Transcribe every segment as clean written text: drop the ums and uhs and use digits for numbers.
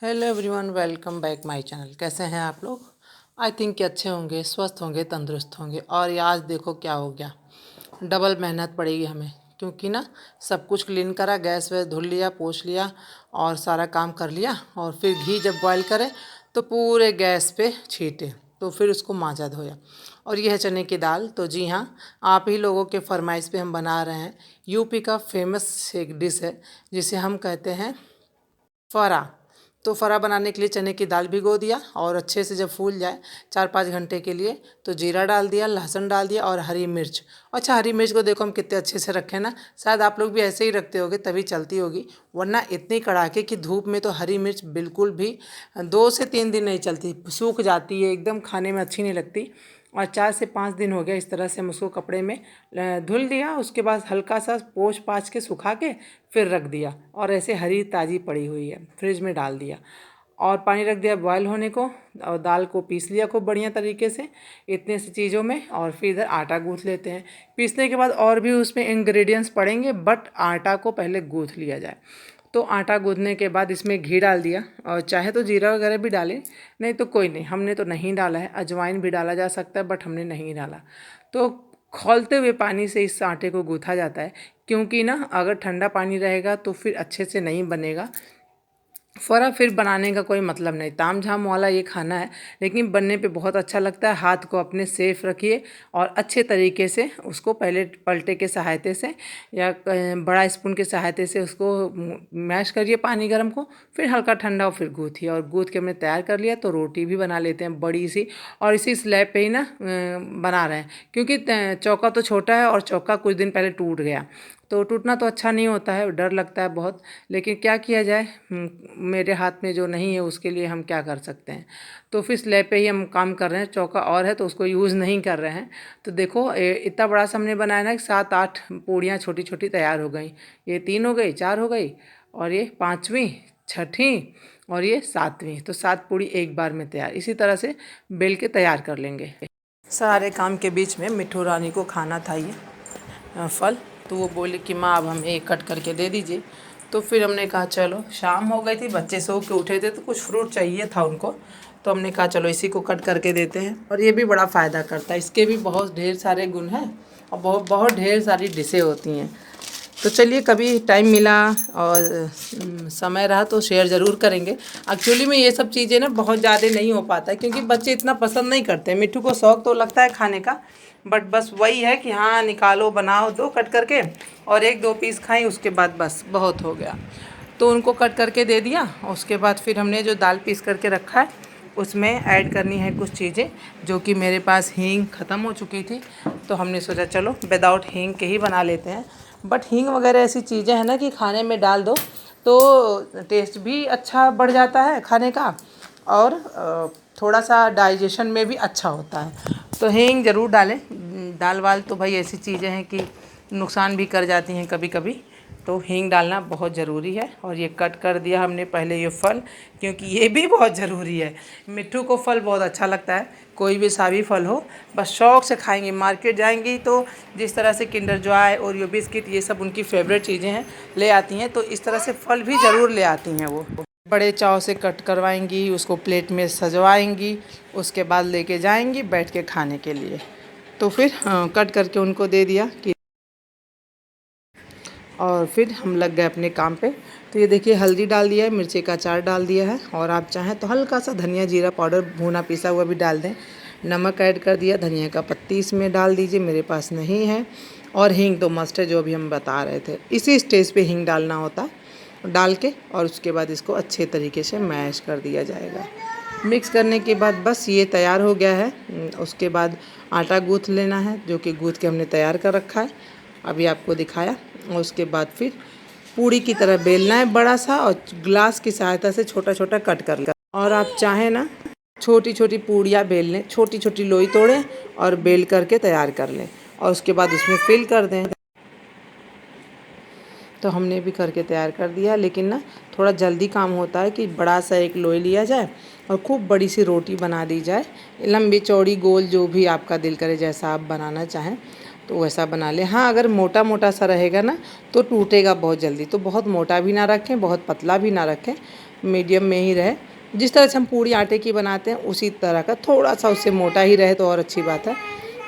Hello everyone, welcome back my channel. कैसे हैं आप लोग? आई थिंक कि अच्छे होंगे, स्वस्थ होंगे, तंदुरुस्त होंगे। और ये आज देखो क्या हो गया, डबल मेहनत पड़ेगी हमें, क्योंकि ना सब कुछ क्लीन करा, गैस वैस धुल लिया, पोंछ लिया और सारा काम कर लिया। और फिर घी जब बॉईल करे तो पूरे गैस पे छीटे, तो फिर उसको मांजा धोया। और यह है चने की दाल। तो जी हाँ, आप ही लोगों के फरमाइश पे हम बना रहे हैं। यूपी का फेमस एक डिश है जिसे हम कहते हैं फरा। तो फरा बनाने के लिए चने की दाल भिगो दिया और अच्छे से जब फूल जाए 4-5 घंटे के लिए, तो जीरा डाल दिया, लहसुन डाल दिया और हरी मिर्च। अच्छा, हरी मिर्च को देखो हम कितने अच्छे से रखें ना, शायद आप लोग भी ऐसे ही रखते होगे तभी चलती होगी, वरना इतनी कड़ाके की धूप में तो हरी मिर्च बिल्कुल भी 2 से 3 दिन नहीं चलती, सूख जाती है एकदम, खाने में अच्छी नहीं लगती। और 4 से 5 दिन हो गया इस तरह से हम उसको कपड़े में धुल दिया। उसके बाद हल्का सा पोंछ पाछ के सुखा के फिर रख दिया। और ऐसे हरी ताज़ी पड़ी हुई है, फ्रिज में डाल दिया और पानी रख दिया बॉयल होने को। और दाल को पीस लिया खूब बढ़िया तरीके से इतने सी चीज़ों में। और फिर इधर आटा गूँथ लेते हैं। पीसने के बाद और भी उसमें इंग्रेडिएंट्स पड़ेंगे, बट आटा को पहले गूँथ लिया जाए। तो आटा गूँथने के बाद इसमें घी डाल दिया, और चाहे तो जीरा वगैरह भी डालें, नहीं तो कोई नहीं, हमने तो नहीं डाला है। अजवाइन भी डाला जा सकता है, बट हमने नहीं डाला। तो खौलते हुए पानी से इस आटे को गूँथा जाता है, क्योंकि ना अगर ठंडा पानी रहेगा तो फिर अच्छे से नहीं बनेगा फरा। फिर बनाने का कोई मतलब नहीं, ताम झाम वाला ये खाना है, लेकिन बनने पे बहुत अच्छा लगता है। हाथ को अपने सेफ रखिए और अच्छे तरीके से उसको पहले पलटे के सहायते से या बड़ा स्पून के सहायते से उसको मैश करिए पानी गर्म को, फिर हल्का ठंडा और फिर गूँथिए। और गूँथ के हमने तैयार कर लिया। तो रोटी भी बना लेते हैं बड़ी सी, और इसी स्लैब पे ही ना बना रहे हैं, क्योंकि चौका तो छोटा है और चौका कुछ दिन पहले टूट गया। तो टूटना तो अच्छा नहीं होता है, डर लगता है बहुत, लेकिन क्या किया जाए, मेरे हाथ में जो नहीं है उसके लिए हम क्या कर सकते हैं। तो फिर स्लैब पे ही हम काम कर रहे हैं, चौका और है तो उसको यूज़ नहीं कर रहे हैं। तो देखो इतना बड़ा सा हमने बनाया ना कि 7-8 पूड़ियाँ छोटी छोटी तैयार हो गई। ये 3 हो गई, 4 हो गई, और ये 5वीं, 6ठी और ये 7वीं। तो 7 पूड़ी एक बार में तैयार। इसी तरह से बेल के तैयार कर लेंगे। सारे काम के बीच में मिट्ठू रानी को खाना था ये फल, तो वो बोली कि माँ अब हमें एक कट करके दे दीजिए। तो फिर हमने कहा चलो, शाम हो गई थी, बच्चे सो के उठे थे तो कुछ फ्रूट चाहिए था उनको, तो हमने कहा चलो इसी को कट करके देते हैं। और ये भी बड़ा फ़ायदा करता है, इसके भी बहुत ढेर सारे गुण हैं और बहुत बहुत ढेर सारी डिशें होती हैं। तो चलिए, कभी टाइम मिला और समय रहा तो शेयर ज़रूर करेंगे। एक्चुअली में ये सब चीज़ें ना बहुत ज़्यादा नहीं हो पाता है, क्योंकि बच्चे इतना पसंद नहीं करते। मिट्ठू को शौक़ तो लगता है खाने का, बट बस वही है कि हाँ निकालो, बनाओ, दो कट करके और 1-2 पीस खाएं, उसके बाद बस बहुत हो गया। तो उनको कट करके दे दिया। उसके बाद फिर हमने जो दाल पीस करके रखा है उसमें ऐड करनी है कुछ चीज़ें, जो कि मेरे पास हींग ख़त्म हो चुकी थी, तो हमने सोचा चलो विदाउट हींग के ही बना लेते हैं। बट हींग वगैरह ऐसी चीज़ें हैं ना कि खाने में डाल दो तो टेस्ट भी अच्छा बढ़ जाता है खाने का, और थोड़ा सा डाइजेशन में भी अच्छा होता है। तो हींग ज़रूर डालें। दाल वाल तो भाई ऐसी चीज़ें हैं कि नुकसान भी कर जाती हैं कभी कभी, तो हींग डालना बहुत ज़रूरी है। और ये कट कर दिया हमने पहले ये फल, क्योंकि ये भी बहुत ज़रूरी है। मिट्ठू को फल बहुत अच्छा लगता है, कोई भी सा भी फल हो, बस शौक़ से खाएंगी। मार्केट जाएंगी तो जिस तरह से किंडर जॉय, ओरियो बिस्किट, ये सब उनकी फेवरेट चीज़ें हैं, ले आती हैं, तो इस तरह से फल भी ज़रूर ले आती हैं। वो बड़े चाव से कट करवाएंगी, उसको प्लेट में सजवाएंगी, उसके बाद लेके जाएंगी बैठ के खाने के लिए। तो फिर कट करके उनको दे दिया कि, और फिर हम लग गए अपने काम पे। तो ये देखिए, हल्दी डाल दिया है, मिर्ची का अचार डाल दिया है, और आप चाहें तो हल्का सा धनिया जीरा पाउडर भुना पिसा हुआ भी डाल दें। नमक ऐड कर दिया, धनिया का पत्ती इसमें डाल दीजिए, मेरे पास नहीं है। और हींग तो मस्ट है, जो अभी हम बता रहे थे, इसी स्टेज पे हींग डालना होता है। डाल के और उसके बाद इसको अच्छे तरीके से मैश कर दिया जाएगा। मिक्स करने के बाद बस ये तैयार हो गया है। उसके बाद आटा गूँथ लेना है, जो कि गूँथ के हमने तैयार कर रखा है, अभी आपको दिखाया। और उसके बाद फिर पूड़ी की तरह बेलना है बड़ा सा, और ग्लास की सहायता से छोटा छोटा कट कर लें। और आप चाहें ना छोटी छोटी पूड़ियाँ बेल लें, छोटी छोटी लोई तोड़ें और बेल करके तैयार कर लें, और उसके बाद उसमें फिल कर दें। तो हमने भी करके तैयार कर दिया, लेकिन ना थोड़ा जल्दी काम होता है कि बड़ा सा एक लोई लिया जाए और खूब बड़ी सी रोटी बना दी जाए, लंबी चौड़ी गोल, जो भी आपका दिल करे, जैसा आप बनाना चाहें तो वैसा बना लें। हाँ, अगर मोटा मोटा सा रहेगा ना तो टूटेगा बहुत जल्दी, तो बहुत मोटा भी ना रखें, बहुत पतला भी ना रखें, मीडियम में ही रहे। जिस तरह से हम पूड़ी आटे की बनाते हैं उसी तरह का, थोड़ा सा उससे मोटा ही रहे तो और अच्छी बात है।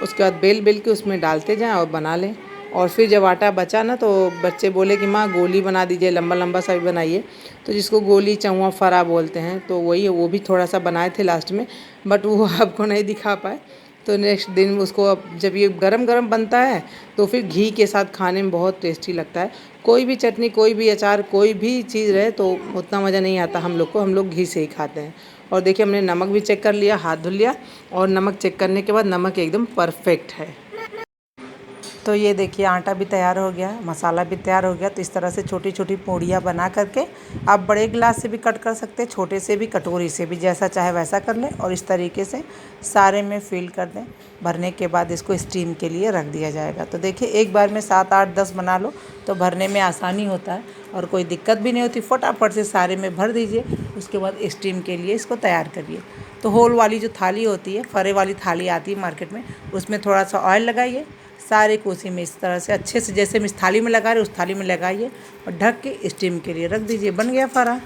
उसके बाद बेल बेल के उसमें डालते जाएं और बना लें। और फिर जब आटा बचा ना तो बच्चे बोले कि माँ गोली बना दीजिए, लंबा लंबा सा भी बनाइए। तो जिसको गोली चौवा फरा बोलते हैं तो वही है, वो भी थोड़ा सा बनाए थे लास्ट में, बट वो आपको नहीं दिखा पाए। तो नेक्स्ट दिन उसको, अब जब ये गरम गरम बनता है तो फिर घी के साथ खाने में बहुत टेस्टी लगता है। कोई भी चटनी, कोई भी अचार, कोई भी चीज़ रहे तो उतना मज़ा नहीं आता हम लोग को, हम लोग घी से ही खाते हैं। और देखिए हमने नमक भी चेक कर लिया, हाथ धुल लिया, और नमक चेक करने के बाद नमक एकदम परफेक्ट है। तो ये देखिए आटा भी तैयार हो गया, मसाला भी तैयार हो गया। तो इस तरह से छोटी छोटी पूड़ियाँ बना करके आप बड़े गिलास से भी कट कर सकते हैं, छोटे से भी, कटोरी से भी, जैसा चाहे वैसा कर लें। और इस तरीके से सारे में फिल कर दें। भरने के बाद इसको स्टीम के लिए रख दिया जाएगा। तो देखिए एक बार में 7 8 10 बना लो तो भरने में आसानी होता है और कोई दिक्कत भी नहीं होती। फटाफट से सारे में भर दीजिए, उसके बाद स्टीम के लिए इसको तैयार करिए। तो होल वाली जो थाली होती है, फरे वाली थाली आती है मार्केट में, उसमें थोड़ा सा ऑयल लगाइए, सारे को उसी में इस तरह से अच्छे से, जैसे हम इस थाली में लगा रहे उस थाली में लगाइए और ढक के स्टीम के लिए रख दीजिए। बन गया फरा।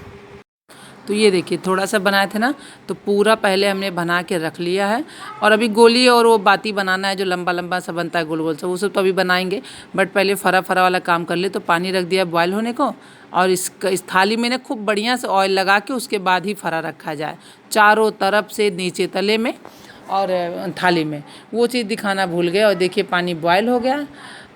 तो ये देखिए थोड़ा सा बनाए थे ना, तो पूरा पहले हमने बना के रख लिया है। और अभी गोली और वो बाती बनाना है जो लंबा लंबा सा बनता है गोल गोल सा, वो सब तो अभी बनाएंगे। बट पहले फरा फरा वाला काम कर ले। तो पानी रख दिया बॉयल होने को, और इस थाली में ना खूब बढ़िया से ऑयल लगा के उसके बाद ही फरा रखा जाए, चारों तरफ से, नीचे तले में और थाली में। वो चीज़ दिखाना भूल गए। और देखिए पानी बॉयल हो गया।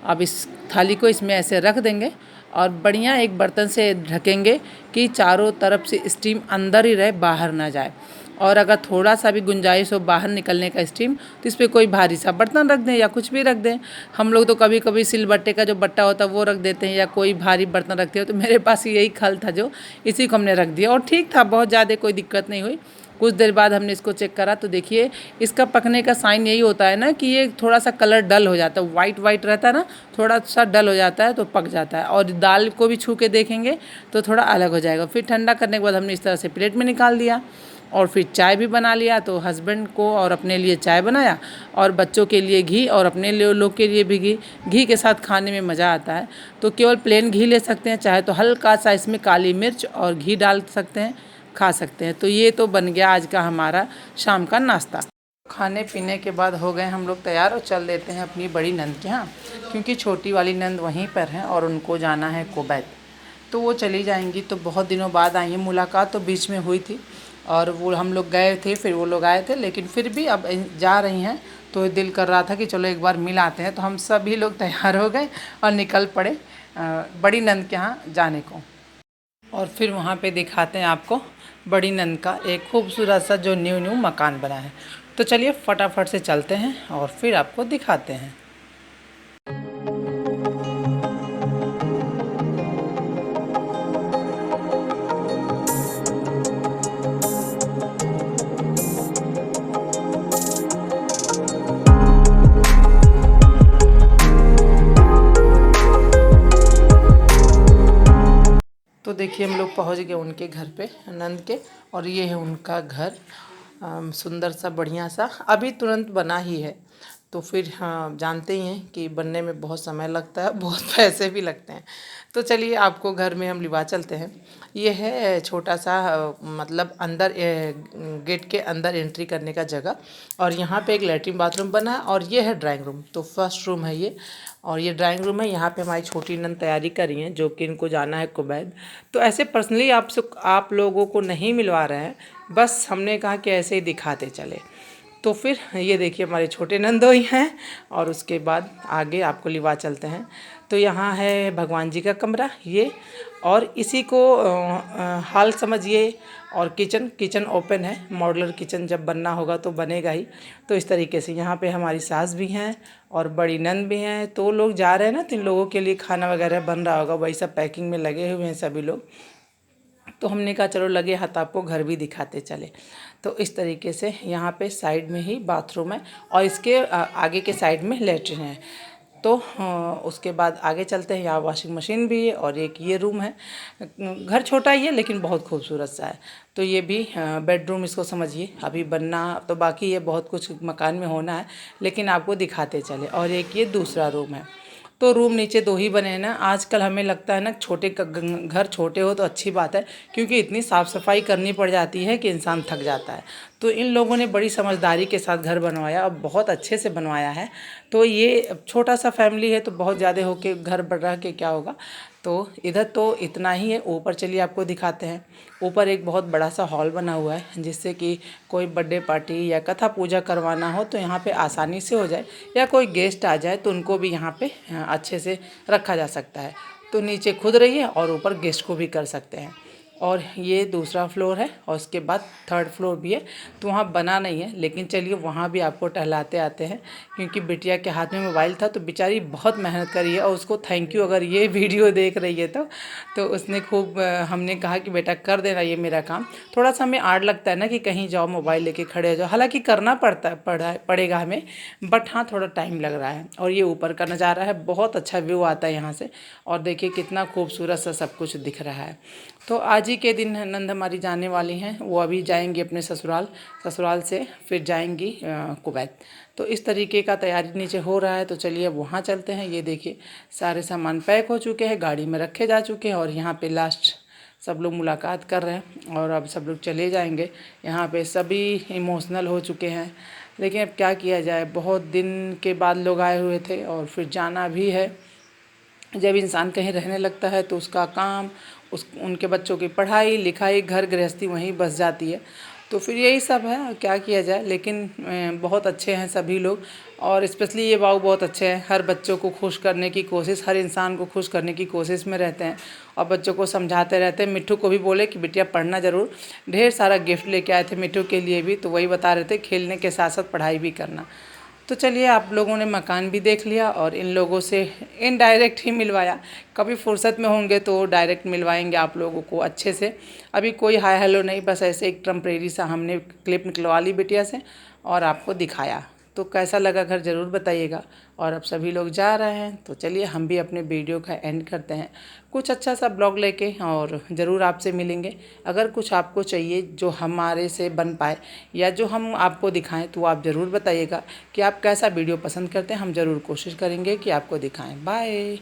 अब इस थाली को इसमें ऐसे रख देंगे और बढ़िया एक बर्तन से ढकेंगे कि चारों तरफ से स्टीम अंदर ही रहे, बाहर ना जाए। और अगर थोड़ा सा भी गुंजाइश हो बाहर निकलने का स्टीम, तो इस पर कोई भारी सा बर्तन रख दें या कुछ भी रख दें। हम लोग तो कभी कभी सिलबट्टे का जो बट्टा होता है वो रख देते हैं, या कोई भारी बर्तन रखते हो। तो मेरे पास यही खल था जो, इसी को हमने रख दिया और ठीक था, बहुत ज़्यादा कोई दिक्कत नहीं हुई। कुछ देर बाद हमने इसको चेक करा तो देखिए इसका पकने का साइन यही होता है ना कि ये थोड़ा सा कलर डल हो जाता है, वाइट वाइट रहता है ना, थोड़ा सा डल हो जाता है तो पक जाता है। और दाल को भी छू के देखेंगे तो थोड़ा अलग हो जाएगा। फिर ठंडा करने के बाद हमने इस तरह से प्लेट में निकाल दिया और फिर चाय भी बना लिया। तो हस्बैंड को और अपने लिए चाय बनाया, और बच्चों के लिए घी, और अपने लोग के लिए भी घी। घी के साथ खाने में मज़ा आता है। तो केवल प्लेन घी ले सकते हैं, चाहे तो हल्का सा इसमें काली मिर्च और घी डाल सकते हैं, खा सकते हैं। तो ये तो बन गया आज का हमारा शाम का नाश्ता। खाने पीने के बाद हो गए हम लोग तैयार और चल देते हैं अपनी बड़ी नंद के यहाँ, क्योंकि छोटी वाली नंद वहीं पर है और उनको जाना है कुवैत। तो वो चली जाएंगी। तो बहुत दिनों बाद आई है, मुलाकात तो बीच में हुई थी और वो हम लोग गए थे, फिर वो लोग आए थे, लेकिन फिर भी अब जा रही हैं तो दिल कर रहा था कि चलो एक बार मिल आते हैं। तो हम सभी लोग तैयार हो गए और निकल पड़े बड़ी नंद के यहाँ जाने को। और फिर वहाँ पे दिखाते हैं आपको बड़ी नंद का एक खूबसूरत सा जो न्यू मकान बना है। तो चलिए फटाफट से चलते हैं और फिर आपको दिखाते हैं। तो देखिए हम लोग पहुंच गए उनके घर पे, नंद के, और ये है उनका घर। सुंदर सा, बढ़िया सा, अभी तुरंत बना ही है। तो फिर हाँ, जानते ही हैं कि बनने में बहुत समय लगता है, बहुत पैसे भी लगते हैं। तो चलिए आपको घर में हम लिवा चलते हैं। ये है छोटा सा मतलब अंदर गेट के अंदर एंट्री करने का जगह, और यहाँ पे एक लेटरिन बाथरूम बना है, और ये है ड्राइंग रूम। तो फर्स्ट रूम है ये, और ये ड्राइंग रूम है। यहाँ पे हमारी छोटी नंद तैयारी कर रही हैं, जो कि इनको जाना है कुवैत। तो ऐसे पर्सनली आप लोगों को नहीं मिलवा रहे हैं, बस हमने कहा कि ऐसे ही दिखाते चले। तो फिर ये देखिए हमारे छोटे नंदोई हैं, और उसके बाद आगे आपको लिवा चलते हैं। तो यहाँ है भगवान जी का कमरा ये, और इसी को हॉल समझिए। और किचन ओपन है, मॉड्यूलर किचन जब बनना होगा तो बनेगा ही। तो इस तरीके से यहाँ पे हमारी सास भी हैं और बड़ी नंद भी हैं। तो लोग जा रहे हैं ना, तो इन लोगों के लिए खाना वगैरह बन रहा होगा, वही सब पैकिंग में लगे हुए हैं सभी लोग। तो हमने कहा चलो लगे हाथ आपको घर भी दिखाते चले। तो इस तरीके से यहाँ पे साइड में ही बाथरूम है, और इसके आगे के साइड में लेटरिन है। तो उसके बाद आगे चलते हैं, यहाँ वॉशिंग मशीन भी है, और एक ये रूम है। घर छोटा ही है लेकिन बहुत खूबसूरत सा है। तो ये भी बेडरूम इसको समझिए, अभी बनना तो बाकी है, बहुत कुछ मकान में होना है, लेकिन आपको दिखाते चले। और एक ये दूसरा रूम है। तो रूम नीचे 2 ही बने हैं ना। आजकल हमें लगता है ना छोटे घर छोटे हो तो अच्छी बात है, क्योंकि इतनी साफ़ सफाई करनी पड़ जाती है कि इंसान थक जाता है। तो इन लोगों ने बड़ी समझदारी के साथ घर बनवाया और बहुत अच्छे से बनवाया है। तो ये छोटा सा फैमिली है तो बहुत ज़्यादा होके घर बढ़ रहा के क्या होगा। तो इधर तो इतना ही है। ऊपर चलिए आपको दिखाते हैं। ऊपर एक बहुत बड़ा सा हॉल बना हुआ है, जिससे कि कोई बर्थडे पार्टी या कथा पूजा करवाना हो तो यहाँ पे आसानी से हो जाए, या कोई गेस्ट आ जाए तो उनको भी यहाँ पे अच्छे से रखा जा सकता है। तो नीचे खुद रहिए और ऊपर गेस्ट को भी कर सकते हैं। और ये दूसरा फ्लोर है और उसके बाद थर्ड फ्लोर भी है। तो वहाँ बना नहीं है, लेकिन चलिए वहाँ भी आपको टहलाते आते हैं, क्योंकि बिटिया के हाथ में मोबाइल था तो बेचारी बहुत मेहनत करी है। और उसको थैंक यू, अगर ये वीडियो देख रही है तो उसने खूब हमने कहा कि बेटा कर देना ये मेरा काम। थोड़ा सा हमें आड़ लगता है ना कि कहीं जाओ मोबाइल लेके खड़े हो जाओ, हालांकि करना पड़ेगा हमें, बट हाँ थोड़ा टाइम लग रहा है। और ये ऊपर का नज़ारा है, बहुत अच्छा व्यू आता है यहाँ से। और देखिए कितना खूबसूरत सा सब कुछ दिख रहा है। तो आज ही के दिन नंद हमारी जाने वाली हैं, वो अभी जाएंगी अपने ससुराल से फिर जाएंगी कुवैत। तो इस तरीके का तैयारी नीचे हो रहा है। तो चलिए वहाँ चलते हैं। ये देखिए सारे सामान पैक हो चुके हैं, गाड़ी में रखे जा चुके हैं, और यहाँ पे लास्ट सब लोग मुलाकात कर रहे हैं और अब सब लोग चले जाएंगे। यहाँ पे सभी इमोशनल हो चुके हैं, लेकिन अब क्या किया जाए, बहुत दिन के बाद लोग आए हुए थे और फिर जाना भी है। जब इंसान कहीं रहने लगता है तो उसका काम, उनके बच्चों की पढ़ाई लिखाई घर गृहस्थी वहीं बस जाती है। तो फिर यही सब है, क्या किया जाए। लेकिन बहुत अच्छे हैं सभी लोग, और स्पेशली ये बाबू बहुत अच्छे हैं। हर बच्चों को खुश करने की कोशिश, हर इंसान को खुश करने की कोशिश में रहते हैं और बच्चों को समझाते रहते हैं। मिट्ठू को भी बोले कि बिटिया पढ़ना ज़रूर। ढेर सारा गिफ्ट लेके आए थे मिट्ठू के लिए भी, तो वही बता रहे थे खेलने के साथ साथ पढ़ाई भी करना। तो चलिए आप लोगों ने मकान भी देख लिया और इन लोगों से इनडायरेक्ट ही मिलवाया। कभी फुर्सत में होंगे तो डायरेक्ट मिलवाएंगे आप लोगों को अच्छे से। अभी कोई हाय हेलो नहीं, बस ऐसे एक टेम्परेरी सा हमने क्लिप निकलवा ली बिटिया से और आपको दिखाया। तो कैसा लगा घर ज़रूर बताइएगा। और अब सभी लोग जा रहे हैं तो चलिए हम भी अपने वीडियो का एंड करते हैं कुछ अच्छा सा ब्लॉग लेके, और ज़रूर आपसे मिलेंगे। अगर कुछ आपको चाहिए जो हमारे से बन पाए या जो हम आपको दिखाएं तो आप ज़रूर बताइएगा कि आप कैसा वीडियो पसंद करते हैं। हम ज़रूर कोशिश करेंगे कि आपको दिखाएं। बाय।